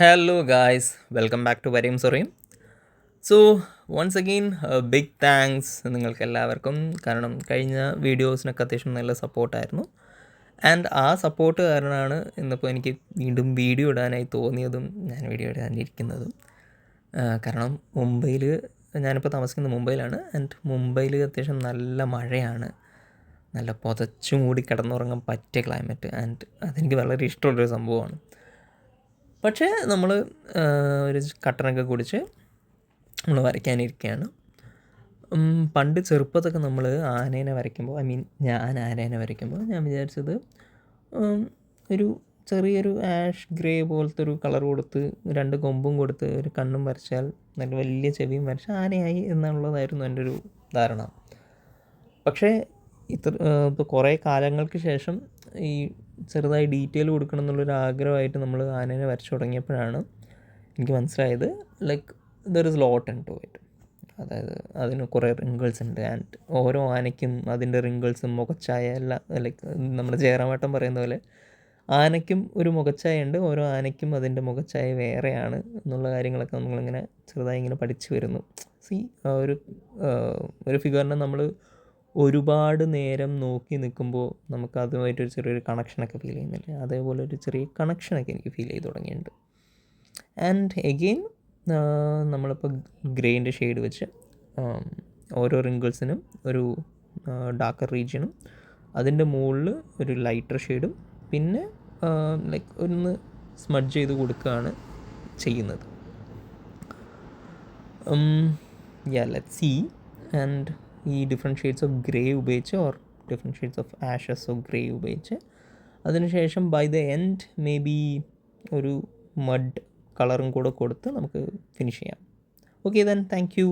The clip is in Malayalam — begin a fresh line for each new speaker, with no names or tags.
Hello, guys. Welcome back to Varim Sorim. So once again big thanks നിങ്ങൾക്ക് എല്ലാവർക്കും. കാരണം കഴിഞ്ഞ വീഡിയോസിനൊക്കെ അത്യാവശ്യം നല്ല സപ്പോർട്ടായിരുന്നു. ആൻഡ് ആ സപ്പോർട്ട് കാരണമാണ് ഇന്നിപ്പോൾ എനിക്ക് വീണ്ടും വീഡിയോ ഇടാനായി തോന്നിയതും ഞാൻ വീഡിയോ ഇടാനിരിക്കുന്നതും. കാരണം മുംബൈയിൽ ഞാനിപ്പോൾ താമസിക്കുന്നത് മുംബൈയിലാണ്. ആൻഡ് മുംബൈയിൽ അത്യാവശ്യം നല്ല മഴയാണ്. നല്ല പുതച്ചു മൂടി കിടന്നുറങ്ങാൻ പറ്റിയ ക്ലൈമറ്റ്. ആൻഡ് അതെനിക്ക് വളരെ ഇഷ്ടമുള്ളൊരു സംഭവമാണ്. പക്ഷേ നമ്മൾ ഒരു കട്ടനൊക്കെ കുടിച്ച് നമ്മൾ വരയ്ക്കാനിരിക്കുകയാണ്. പണ്ട് ചെറുപ്പത്തൊക്കെ നമ്മൾ ആനേനെ വരയ്ക്കുമ്പോൾ ഞാൻ ആനേനെ വരയ്ക്കുമ്പോൾ ഞാൻ വിചാരിച്ചത് ഒരു ചെറിയൊരു ആഷ് ഗ്രേ പോലത്തെ ഒരു കളർ കൊടുത്ത് 2 കൊമ്പും കൊടുത്ത് ഒരു കണ്ണും വരച്ചാൽ നല്ല വലിയ ചെവിയും വരച്ച് ആനയായി എന്നുള്ളതായിരുന്നു എൻ്റെ ഒരു ധാരണ. പക്ഷേ ഇപ്പോൾ കുറേ കാലങ്ങൾക്ക് ശേഷം ഈ ചെറുതായി ഡീറ്റെയിൽ കൊടുക്കണം എന്നുള്ളൊരു ആഗ്രഹമായിട്ട് നമ്മൾ ആനേനെ വരച്ചു തുടങ്ങിയപ്പോഴാണ് എനിക്ക് മനസ്സിലായത് there is lot into it. അതായത് അതിന് കുറേ റിങ്കിൾസ് ഉണ്ട്. ആൻഡ് ഓരോ ആനയ്ക്കും അതിൻ്റെ റിങ്കിൾസും മുഖച്ഛായ എല്ലാം നമ്മുടെ ജയറാമേട്ടൻ പറയുന്ന പോലെ ആനയ്ക്കും ഒരു മുഖച്ഛായ ഉണ്ട്, ഓരോ ആനയ്ക്കും അതിൻ്റെ മുഖച്ഛായ വേറെയാണ് എന്നുള്ള കാര്യങ്ങളൊക്കെ നമ്മളിങ്ങനെ ചെറുതായി ഇങ്ങനെ പഠിച്ചു വരുന്നു. ഒരു ഫിഗറിനെ നമ്മൾ ഒരുപാട് നേരം നോക്കി നിൽക്കുമ്പോൾ നമുക്ക് അതുമായിട്ടൊരു ചെറിയൊരു കണക്ഷനൊക്കെ ഫീൽ ചെയ്യുന്നില്ലേ, അതേപോലെ ഒരു ചെറിയ കണക്ഷനൊക്കെ എനിക്ക് ഫീൽ ചെയ്ത് തുടങ്ങിയിട്ടുണ്ട്. ആൻഡ് എഗെയിൻ നമ്മളിപ്പോൾ ഗ്രേൻ്റെ ഷെയ്ഡ് വെച്ച് ഓരോ റിങ്കിൾസിനും ഒരു ഡാർക്കർ റീജിയനും അതിൻ്റെ മുകളിൽ ഒരു ലൈറ്റർ ഷെയ്ഡും പിന്നെ ഒന്ന് സ്മഡ്ജ് ചെയ്ത് കൊടുക്കുകയാണ് ചെയ്യുന്നത്. Let's see. ആൻഡ് ഈ ഡിഫറെൻറ്റ് ഷെയ്ഡ്സ് ഓഫ് ഗ്രേ ഉപയോഗിച്ച് different shades of ashes of grey ഉപയോഗിച്ച് അതിനുശേഷം by the end maybe ഒരു മഡ് കളറും കൂടെ കൊടുത്ത് നമുക്ക് ഫിനിഷ് ചെയ്യാം. Okay then, thank U.